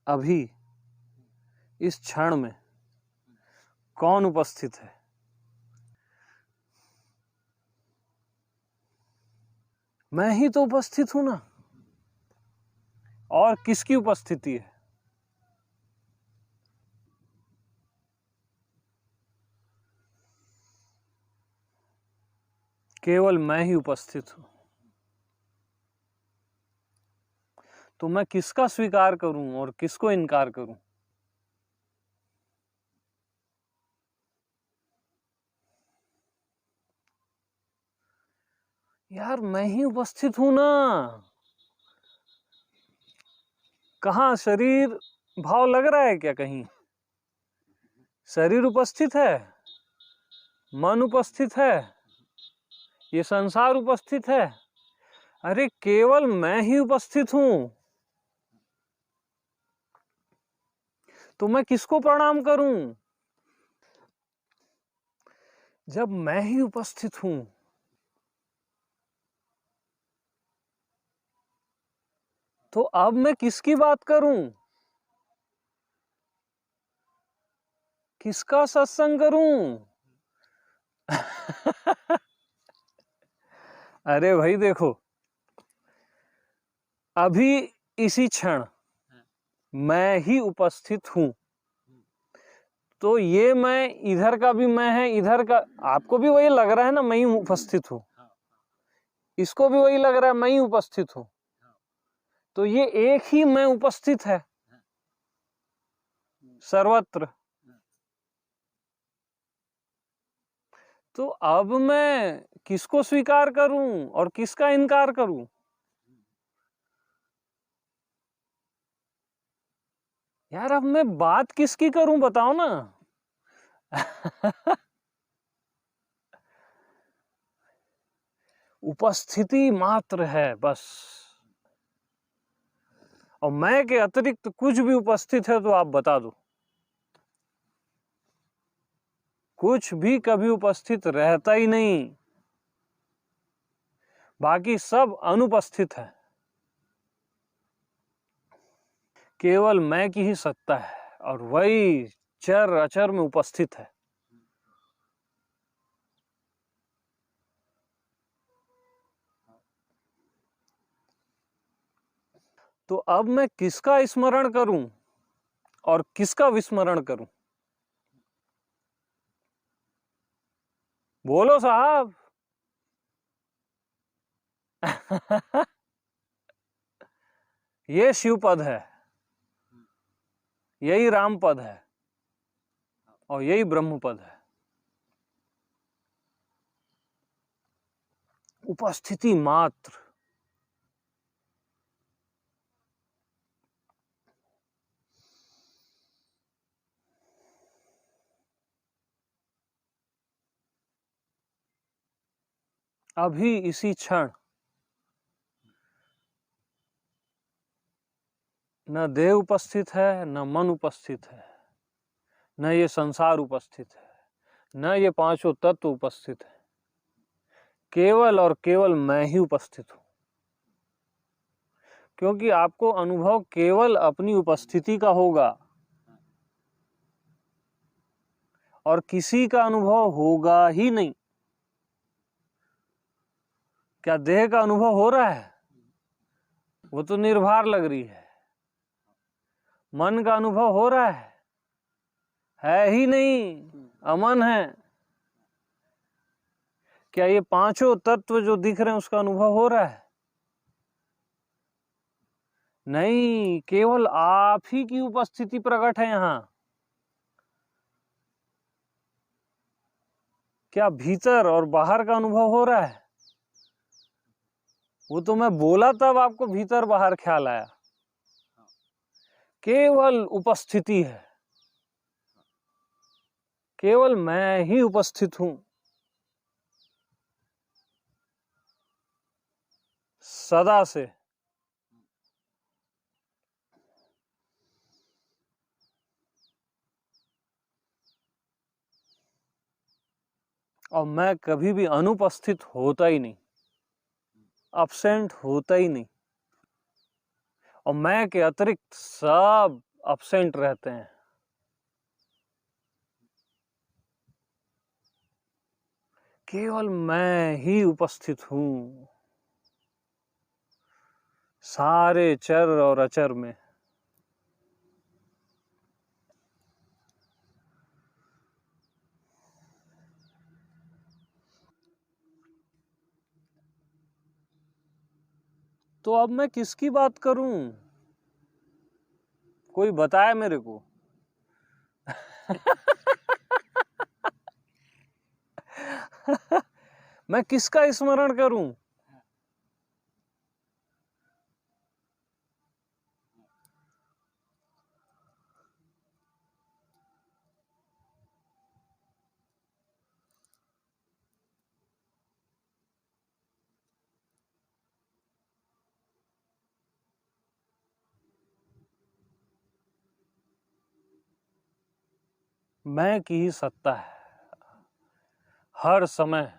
अभी इस क्षण में कौन उपस्थित है? मैं ही तो उपस्थित हूं ना। और किसकी उपस्थिति है? केवल मैं ही उपस्थित हूं। तो मैं किसका स्वीकार करूं और किसको इनकार करूं? यार मैं ही उपस्थित हूं ना। कहां शरीर भाव लग रहा है क्या? कहीं शरीर उपस्थित है, मन उपस्थित है, ये संसार उपस्थित है? अरे केवल मैं ही उपस्थित हूं। तो मैं किसको प्रणाम करूं? जब मैं ही उपस्थित हूं तो अब मैं किसकी बात करूं? किसका सत्संग करूं? अरे भाई देखो, अभी इसी क्षण मैं ही उपस्थित हूं। तो ये मैं इधर का भी मैं है, इधर का आपको भी वही लग रहा है ना, मैं ही उपस्थित हूं। इसको भी वही लग रहा है मैं ही उपस्थित हूं। तो ये एक ही मैं उपस्थित है सर्वत्र। तो अब मैं किसको स्वीकार करूं और किसका इनकार करूं? यार अब मैं बात किसकी करूं बताओ ना। उपस्थिति मात्र है बस। और मैं के अतिरिक्त कुछ भी उपस्थित है तो आप बता दो। कुछ भी कभी उपस्थित रहता ही नहीं, बाकी सब अनुपस्थित है। केवल मैं की ही सत्ता है और वही चर अचर में उपस्थित है। तो अब मैं किसका स्मरण करूं और किसका विस्मरण करूं? बोलो साहब। ये शिव पद है, यही राम पद है और यही ब्रह्म पद है। उपस्थिति मात्र। अभी इसी क्षण न देह उपस्थित है, न मन उपस्थित है, न ये संसार उपस्थित है, न ये पांचों तत्व उपस्थित है। केवल और केवल मैं ही उपस्थित हूं। क्योंकि आपको अनुभव केवल अपनी उपस्थिति का होगा और किसी का अनुभव होगा ही नहीं। क्या देह का अनुभव हो रहा है? वो तो निर्भार लग रही है। मन का अनुभव हो रहा है ही नहीं, अमन है। क्या ये पांचों तत्व जो दिख रहे हैं उसका अनुभव हो रहा है? नहीं, केवल आप ही की उपस्थिति प्रकट है यहां। क्या भीतर और बाहर का अनुभव हो रहा है? वो तो मैं बोला तब आपको भीतर बाहर ख्याल आया। केवल उपस्थिति है, केवल मैं ही उपस्थित हूं सदा से। और मैं कभी भी अनुपस्थित होता ही नहीं, अब्सेंट होता ही नहीं। और मैं के अतिरिक्त सब absent रहते हैं। केवल मैं ही उपस्थित हूं सारे चर और अचर में। तो अब मैं किसकी बात करूं? कोई बताए मेरे को। मैं किसका स्मरण करूं? मैं की ही सत्ता है हर समय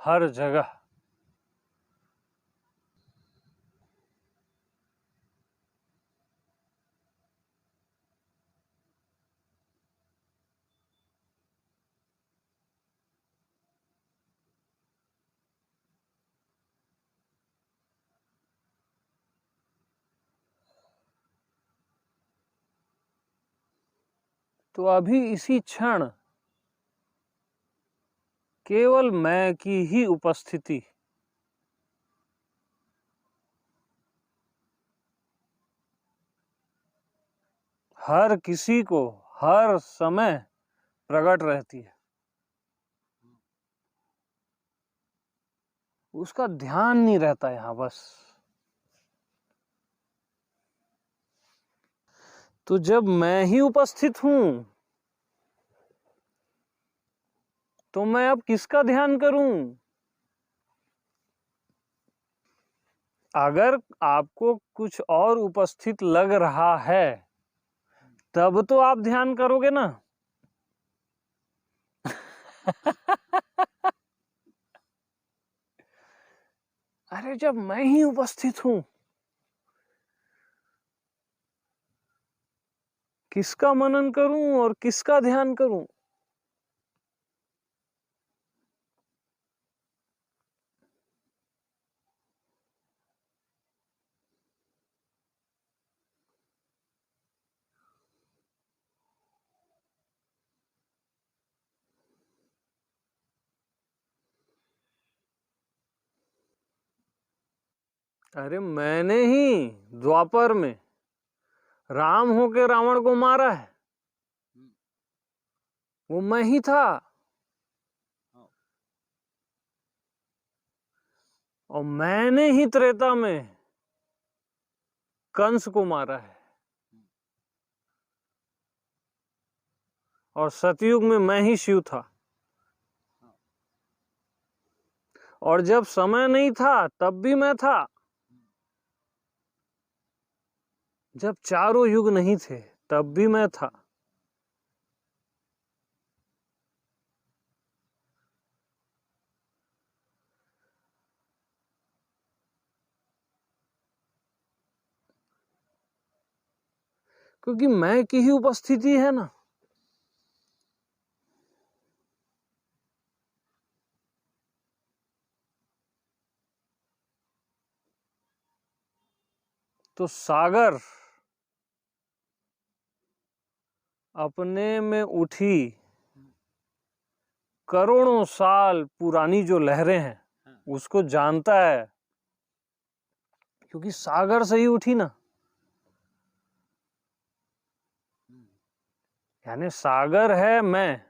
हर जगह। तो अभी इसी क्षण केवल मैं की ही उपस्थिति हर किसी को हर समय प्रकट रहती है। उसका ध्यान नहीं रहता यहां बस। तो जब मैं ही उपस्थित हूं तो मैं अब किसका ध्यान करूं? अगर आपको कुछ और उपस्थित लग रहा है तब तो आप ध्यान करोगे ना। अरे जब मैं ही उपस्थित हूं किसका मनन करूं और किसका ध्यान करूं? अरे मैंने ही द्वापर में राम होके रावण को मारा है, वो मैं ही था। और मैंने ही त्रेता में कंस को मारा है। और सतयुग में मैं ही शिव था। और जब समय नहीं था तब भी मैं था। जब चारों युग नहीं थे तब भी मैं था। क्योंकि मैं की ही उपस्थिति है ना। तो सागर अपने में उठी करोड़ों साल पुरानी जो लहरें हैं उसको जानता है, क्योंकि सागर से ही उठी ना। यानी सागर है मैं,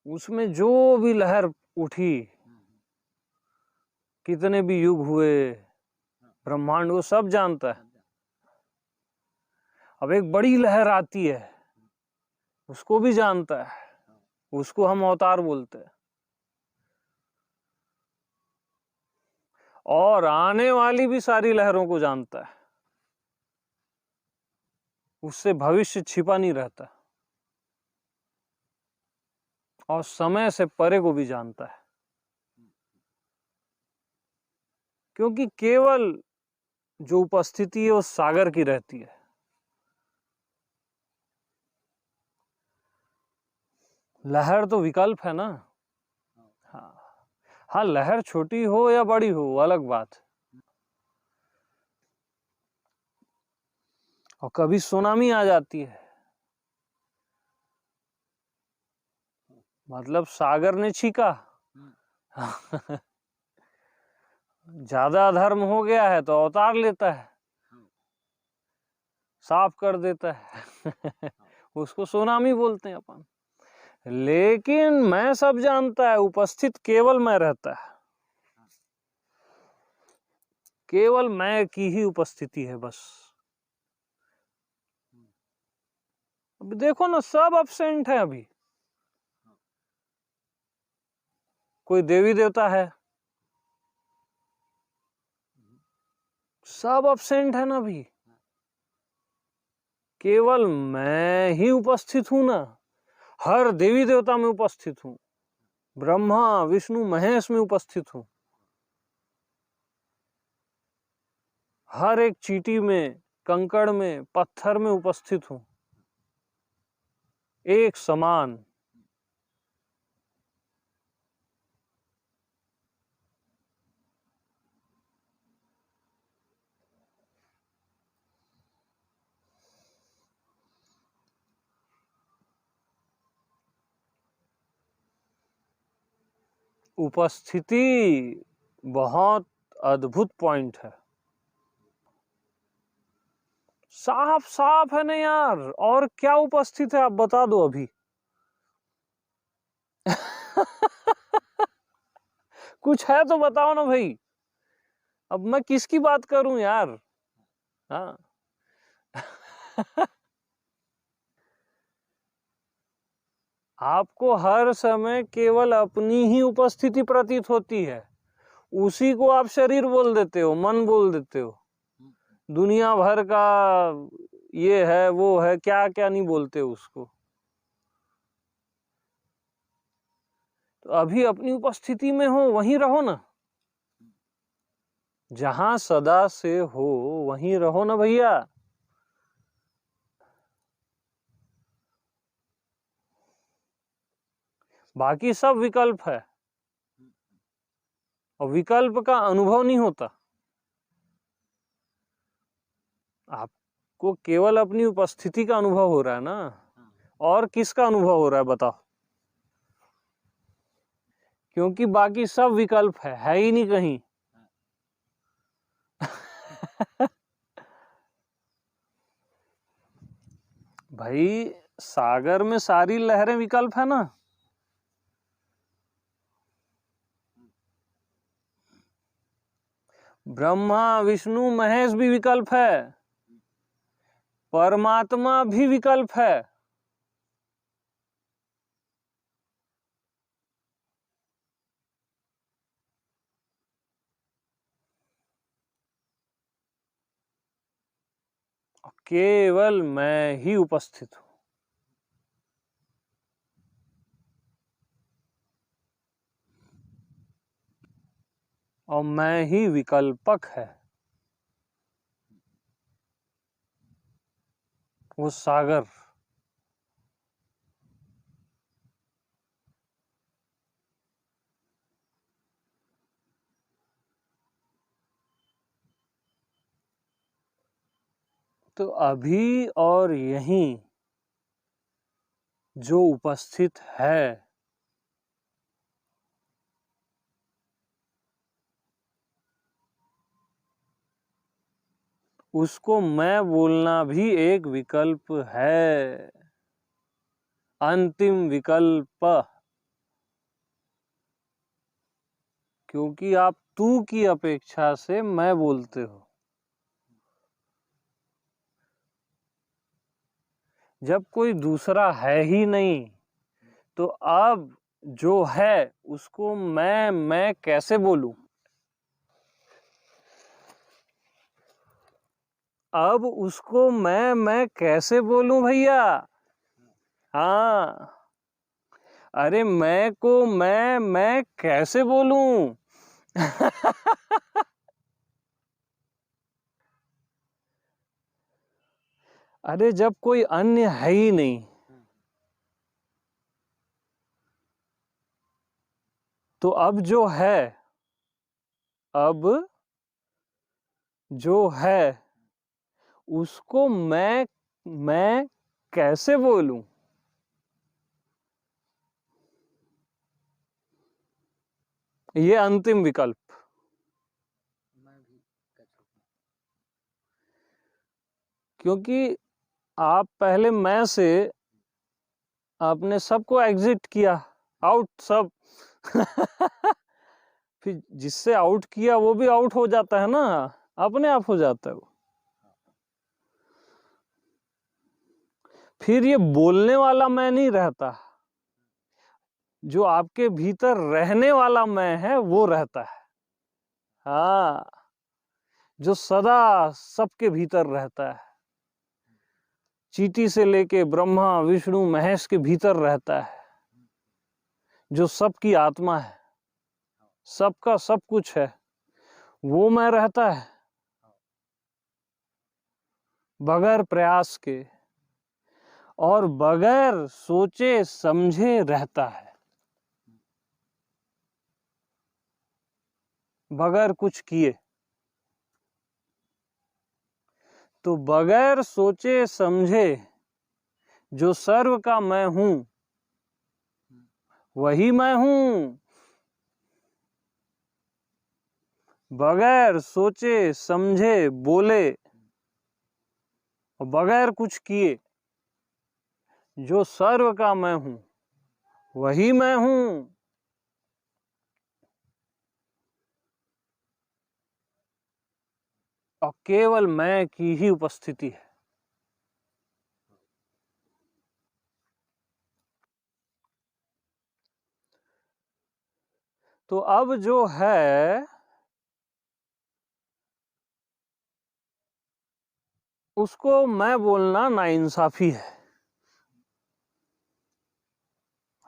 उसमें जो भी लहर उठी, कितने भी युग हुए, ब्रह्मांड वो सब जानता है। अब एक बड़ी लहर आती है उसको भी जानता है, उसको हम अवतार बोलते हैं। और आने वाली भी सारी लहरों को जानता है, उससे भविष्य छिपा नहीं रहता। और समय से परे को भी जानता है, क्योंकि केवल जो उपस्थिति है वो सागर की रहती है। लहर तो विकल्प है ना। हाँ हाँ, लहर छोटी हो या बड़ी हो वो अलग बात है। और कभी सुनामी आ जाती है, मतलब सागर ने छीका। ज्यादा अधर्म हो गया है तो अवतार लेता है, साफ कर देता है। उसको सुनामी बोलते हैं अपन। लेकिन मैं सब जानता है, उपस्थित केवल मैं रहता है, केवल मैं की ही उपस्थिति है बस। अभी देखो ना, सब अब्सेंट है अभी। कोई देवी देवता है, सब अब्सेंट है ना अभी, केवल मैं ही उपस्थित हूं ना। हर देवी देवता में उपस्थित हूं, ब्रह्मा विष्णु महेश में उपस्थित हूं, हर एक चींटी में, कंकड़ में, पत्थर में उपस्थित हूं, एक समान। उपस्थिति बहुत अद्भुत पॉइंट है। साफ साफ है ना यार, और क्या उपस्थित है आप बता दो अभी। कुछ है तो बताओ ना भाई, अब मैं किसकी बात करूं यार। हाँ। आपको हर समय केवल अपनी ही उपस्थिति प्रतीत होती है, उसी को आप शरीर बोल देते हो, मन बोल देते हो, दुनिया भर का ये है वो है, क्या क्या नहीं बोलते उसको। तो अभी अपनी उपस्थिति में हो, वहीं रहो ना, जहां सदा से हो वहीं रहो ना भैया। बाकी सब विकल्प है, और विकल्प का अनुभव नहीं होता। आपको केवल अपनी उपस्थिति का अनुभव हो रहा है ना, और किसका अनुभव हो रहा है बताओ। क्योंकि बाकी सब विकल्प है ही नहीं कहीं। भाई सागर में सारी लहरें विकल्प है ना। ब्रह्मा विष्णु महेश भी विकल्प है, परमात्मा भी विकल्प है। केवल मैं ही उपस्थित हूं, और मैं ही विकल्पक है। वो सागर। तो अभी और यहीं जो उपस्थित है, उसको मैं बोलना भी एक विकल्प है, अंतिम विकल्प। क्योंकि आप तू की अपेक्षा से मैं बोलते हो। जब कोई दूसरा है ही नहीं, तो अब जो है उसको मैं कैसे बोलूं। अब उसको मैं कैसे बोलूं भैया। हाँ, अरे मैं को मैं कैसे बोलूं। अरे जब कोई अन्य है ही नहीं, तो अब जो है उसको मैं कैसे बोलूं? ये अंतिम विकल्प। क्योंकि आप पहले मैं से आपने सबको एग्जिट किया, आउट सब। फिर जिससे आउट किया वो भी आउट हो जाता है ना, अपने आप हो जाता है वो। फिर ये बोलने वाला मैं नहीं रहता, जो आपके भीतर रहने वाला मैं है वो रहता है। हाँ, जो सदा सबके भीतर रहता है, चींटी से लेके ब्रह्मा विष्णु महेश के भीतर रहता है, जो सबकी आत्मा है, सबका सब कुछ है, वो मैं रहता है बगैर प्रयास के और बगैर सोचे समझे रहता है, बगैर कुछ किए। तो बगैर सोचे समझे जो सर्व का मैं हूं वही मैं हूं। बगैर सोचे समझे बोले और बगैर कुछ किए जो सर्व का मैं हूं वही मैं हूं। और केवल मैं की ही उपस्थिति है। तो अब जो है उसको मैं बोलना नाइंसाफी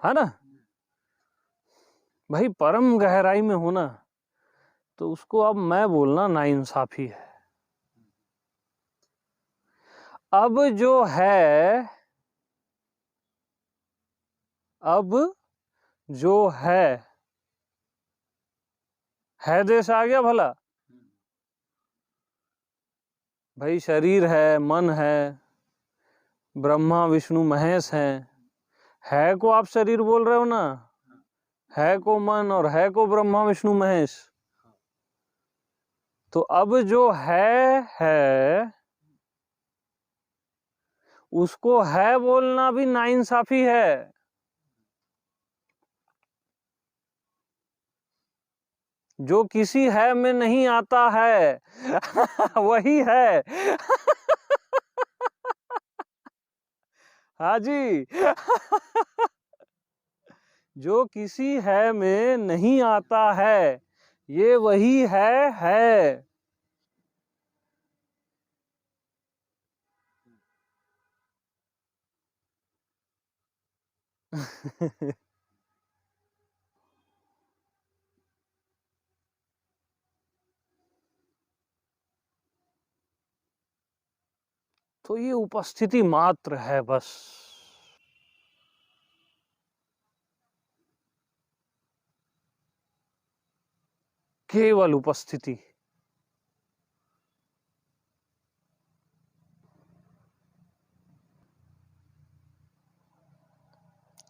है ना? भाई परम गहराई में होना, तो उसको अब मैं बोलना नाइंसाफी है। अब जो है, अब जो है देश आ गया भला। भाई शरीर है, मन है, ब्रह्मा विष्णु महेश है को आप शरीर बोल रहे हो ना, है को मन और है को ब्रह्मा विष्णु महेश। तो अब जो है उसको है बोलना भी नाइंसाफी है। जो किसी है में नहीं आता है वही है। हाँ जी। जो किसी है में नहीं आता है ये वही है। तो ये उपस्थिति मात्र है बस। केवल उपस्थिति।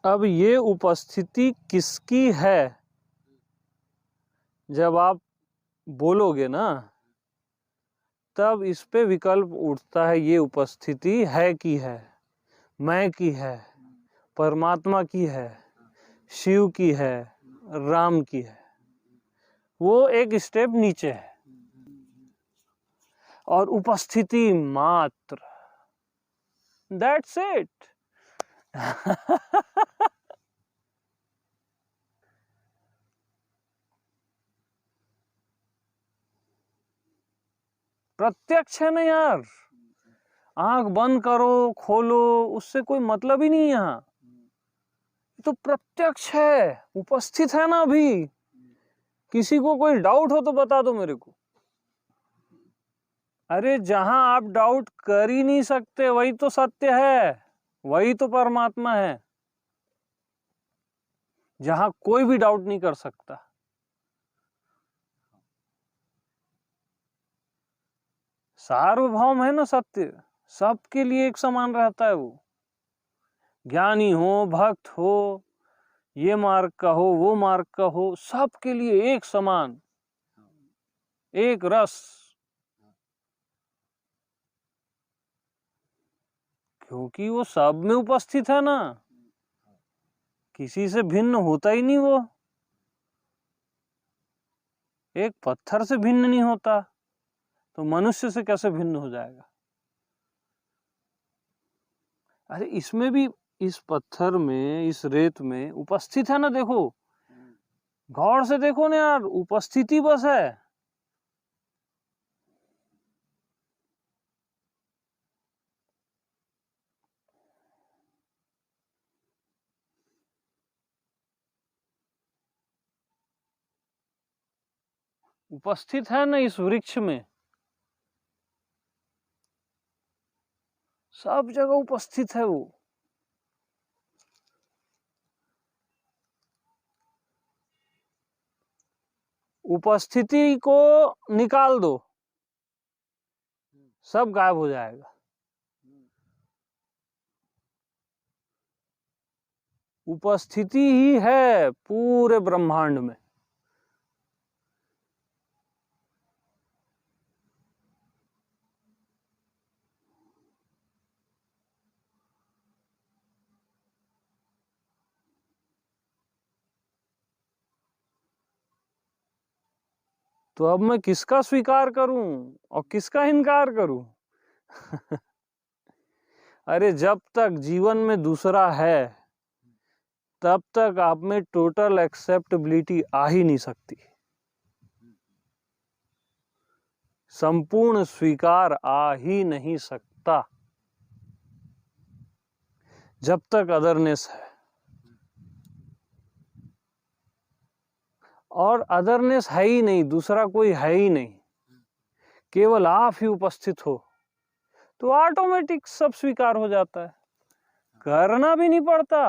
अब ये उपस्थिति किसकी है जब आप बोलोगे ना, तब इस पे विकल्प उठता है। ये उपस्थिति है की है, मैं की है, परमात्मा की है, शिव की है, राम की है। वो एक स्टेप नीचे है। और उपस्थिति मात्र, दैट्स इट। प्रत्यक्ष है ना यार। आंख बंद करो खोलो उससे कोई मतलब ही नहीं है। यहाँ तो प्रत्यक्ष है, उपस्थित है ना। अभी किसी को कोई डाउट हो तो बता दो मेरे को। अरे जहां आप डाउट कर ही नहीं सकते वही तो सत्य है, वही तो परमात्मा है। जहां कोई भी डाउट नहीं कर सकता। सार्वभौम है ना सत्य, सबके लिए एक समान रहता है। वो ज्ञानी हो, भक्त हो, ये मार्ग का हो, वो मार्ग का हो, सबके लिए एक समान, एक रस। क्योंकि वो सब में उपस्थित है ना, किसी से भिन्न होता ही नहीं। वो एक पत्थर से भिन्न नहीं होता, तो मनुष्य से कैसे भिन्न हो जाएगा? अरे इसमें भी, इस पत्थर में, इस रेत में उपस्थित है ना। देखो, गौर से देखो ना यार, उपस्थिति बस है। उपस्थित है ना इस वृक्ष में, सब जगह उपस्थित है वो। उपस्थिति को निकाल दो, सब गायब हो जाएगा। उपस्थिति ही है पूरे ब्रह्मांड में। तो अब मैं किसका स्वीकार करूं और किसका इनकार करूं? अरे जब तक जीवन में दूसरा है, तब तक आप में टोटल एक्सेप्टेबिलिटी आ ही नहीं सकती, संपूर्ण स्वीकार आ ही नहीं सकता, जब तक अदरनेस है। और अदरनेस है ही नहीं, दूसरा कोई है ही नहीं, केवल आप ही उपस्थित हो, तो ऑटोमेटिक सब स्वीकार हो जाता है, करना भी नहीं पड़ता।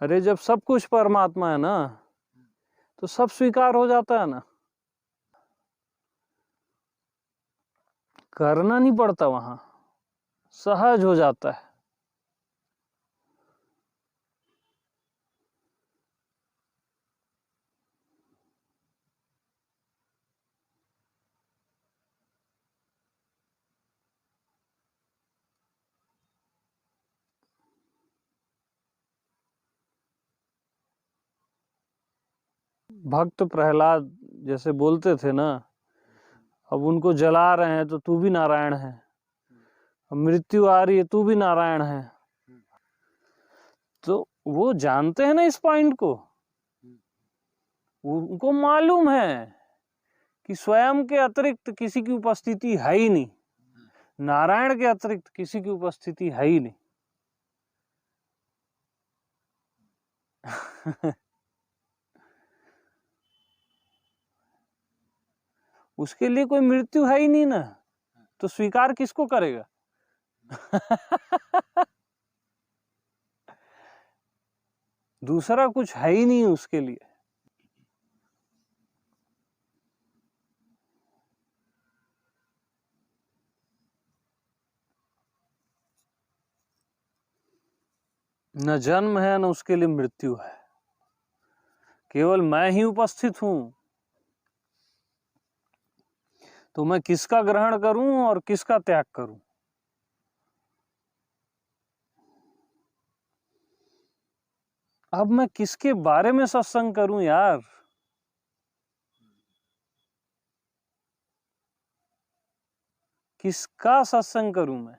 अरे जब सब कुछ परमात्मा है ना, तो सब स्वीकार हो जाता है ना, करना नहीं पड़ता, वहां सहज हो जाता है। भक्त प्रहलाद जैसे बोलते थे ना, अब उनको जला रहे हैं तो तू भी नारायण है, अब मृत्यु आ रही है तू भी नारायण है। तो वो जानते हैं ना इस पॉइंट को, उनको मालूम है कि स्वयं के अतिरिक्त किसी की उपस्थिति है ही नहीं, नारायण के अतिरिक्त किसी की उपस्थिति है ही नहीं। उसके लिए कोई मृत्यु है ही नहीं ना, तो स्वीकार किसको करेगा? दूसरा कुछ है ही नहीं उसके लिए। न जन्म है न उसके लिए मृत्यु है, केवल मैं ही उपस्थित हूं। तो मैं किसका ग्रहण करूं और किसका त्याग करूं? अब मैं किसके बारे में सत्संग करूं यार? किसका सत्संग करूं मैं?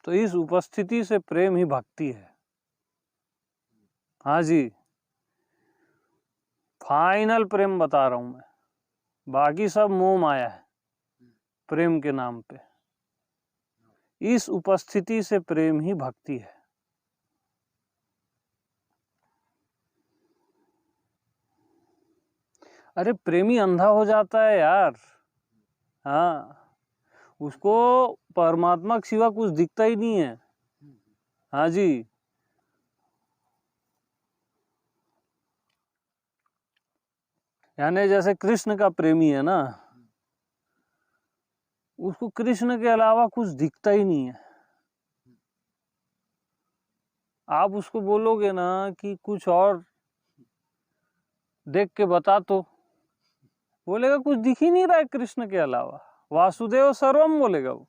तो इस उपस्थिति से प्रेम ही भक्ति है। हाँ जी, फाइनल प्रेम बता रहा हूं मैं, बाकी सब मोह माया है प्रेम के नाम पे। इस उपस्थिति से प्रेम ही भक्ति है। अरे प्रेमी अंधा हो जाता है यार। हाँ, उसको परमात्मा के सिवा कुछ दिखता ही नहीं है। हाँ जी, यानी जैसे कृष्ण का प्रेमी है ना, उसको कृष्ण के अलावा कुछ दिखता ही नहीं है। आप उसको बोलोगे ना कि कुछ और देख के बता, तो बोलेगा कुछ दिख ही नहीं रहा है कृष्ण के अलावा, वासुदेव सर्वम बोलेगा वो।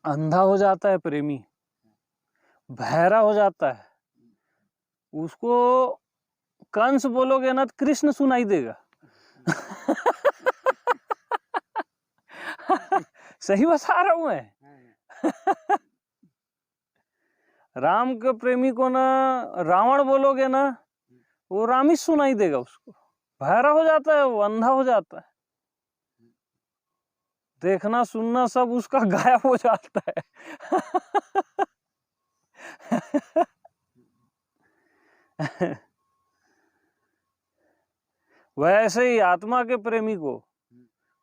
अंधा हो जाता है प्रेमी, बहरा हो जाता है। उसको कंस बोलोगे ना तो कृष्ण सुनाई देगा। सही बता रहा हूं मैं। राम के प्रेमी को ना रावण बोलोगे ना, वो राम ही सुनाई देगा उसको। बहरा हो जाता है वो, अंधा हो जाता है, देखना सुनना सब उसका गायब हो जाता है। वैसे ही आत्मा के प्रेमी को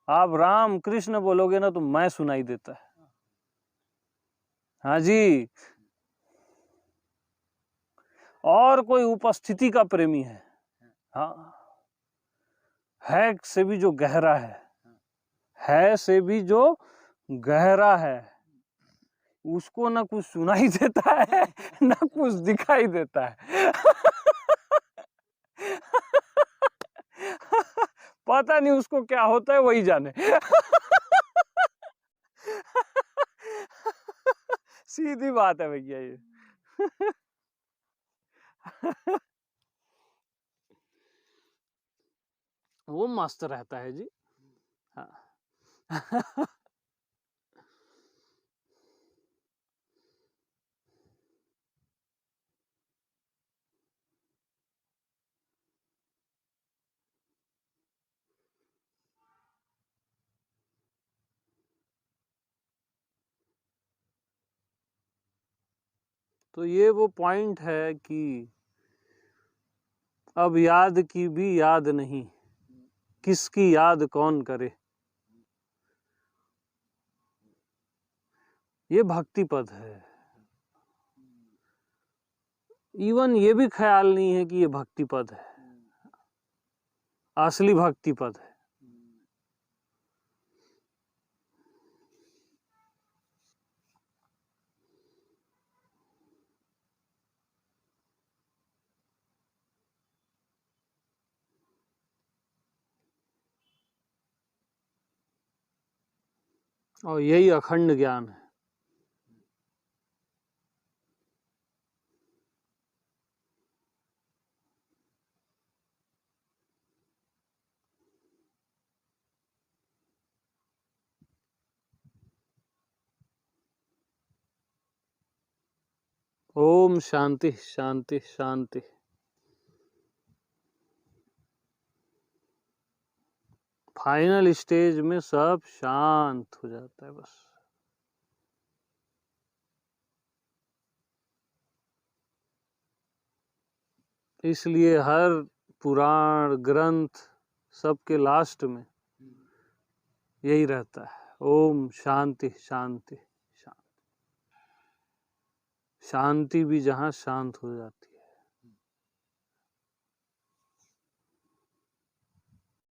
आप राम कृष्ण बोलोगे ना तो मैं सुनाई देता है। हाँ जी, और कोई उपस्थिति का प्रेमी है, है से भी जो गहरा है से भी जो गहरा है, उसको ना कुछ सुनाई देता है ना कुछ दिखाई देता है। पता नहीं उसको क्या होता है, वही जाने। सीधी बात है भैया ये। वो मस्त रहता है जी। हाँ। तो ये वो पॉइंट है कि अब याद की भी याद नहीं, किसकी याद कौन करे। ये भक्ति पद है। इवन ये भी ख्याल नहीं है कि ये भक्ति पद है, असली भक्ति पद है। और यही अखंड ज्ञान है। ओम शांति शांति शांति। फाइनल स्टेज में सब शांत हो जाता है बस। इसलिए हर पुराण ग्रंथ सबके लास्ट में यही रहता है, ओम शांति शांति शांति। शांति भी जहां शांत हो जाती है।